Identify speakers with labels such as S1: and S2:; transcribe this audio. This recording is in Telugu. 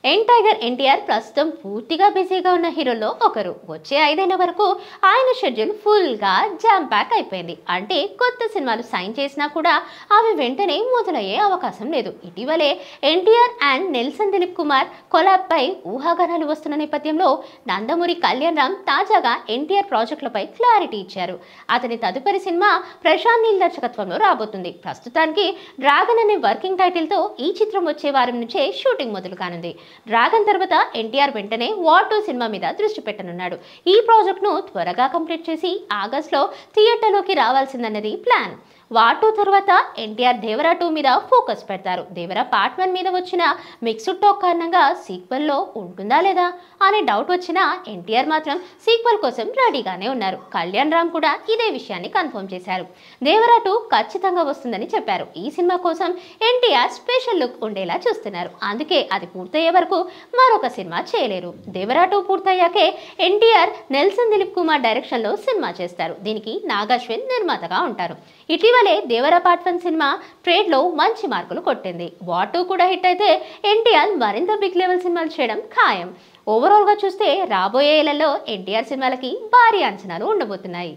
S1: యంగ్ టైగర్ ఎన్టీఆర్ ప్రస్తుతం పూర్తిగా బిజీగా ఉన్న హీరోల్లో ఒకరు. వచ్చే 5 ఏళ్ల వరకు ఆయన షెడ్యూల్ ఫుల్గా జామ్ ప్యాక్ అయిపోయింది. అంటే కొత్త సినిమాలు సైన్ చేసినా కూడా అవి వెంటనే మొదలయ్యే అవకాశం లేదు. ఇటీవలే ఎన్టీఆర్ అండ్ నెల్సన్ దిలీప్ కుమార్ కొలాబ్ పై ఊహాగానాలు వస్తున్న నేపథ్యంలో నందమూరి కళ్యాణ్ రామ్ తాజాగా ఎన్టీఆర్ ప్రాజెక్టులపై క్లారిటీ ఇచ్చారు. అతని తదుపరి సినిమా ప్రశాంత్ నీల్ దర్శకత్వంలో రాబోతుంది. ప్రస్తుతానికి డ్రాగన్ అనే వర్కింగ్ టైటిల్ తో ఈ చిత్రం వచ్చే వారం నుంచే షూటింగ్ మొదలు కానుంది. డ్రాగన్ తర్వాత ఎన్టీఆర్ వెంటనే వార్ 2 సినిమా మీద దృష్టి పెట్టనున్నాడు. ఈ ప్రాజెక్ట్ ను త్వరగా కంప్లీట్ చేసి ఆగస్టులో థియేటర్లోకి రావాల్సిందన్నది ప్లాన్. వార్ 2 తర్వాత ఎన్టీఆర్ దేవరా 2 మీద ఫోకస్ పెడతారు. దేవరా పార్ట్ 1 మీద వచ్చిన మిక్స్డ్ టాక్ కారణంగా సీక్వెల్ లో ఉంటుందా లేదా అనే డౌట్ వచ్చినా ఎన్టీఆర్ మాత్రం సీక్వెల్ కోసం రెడీగానే ఉన్నారు. కళ్యాణ్ రామ్ కూడా ఇదే విషయాన్ని కన్ఫర్మ్ చేశారు. దేవరా 2 ఖచ్చితంగా వస్తుందని చెప్పారు. ఈ సినిమా కోసం ఎన్టీఆర్ స్పెషల్ లుక్ ఉండేలా చూస్తున్నారు. అందుకే అది పూర్తయ్యే వరకు మరొక సినిమా చేయలేరు. దేవరా 2 పూర్తయ్యాకే ఎన్టీఆర్ నెల్సన్ దిలీప్ కుమార్ డైరెక్షన్ లో సినిమా చేస్తారు. దీనికి నాగాశ్విన్ నిర్మాతగా ఉంటారు. ఇటీవలే దేవరా పార్ట్ 1 సినిమా ట్రేడ్ లో మంచి మార్కులు కొట్టింది. వార్ 2 కూడా హిట్ అయితే ఎన్టీఆర్ మరింత బిగ్ లెవెల్ సినిమాలు చేయడం ఖాయం. ఓవరాల్ గా చూస్తే రాబోయే ఏళ్లలో ఎన్టీఆర్ సినిమాలకి భారీ అంచనాలు ఉండబోతున్నాయి.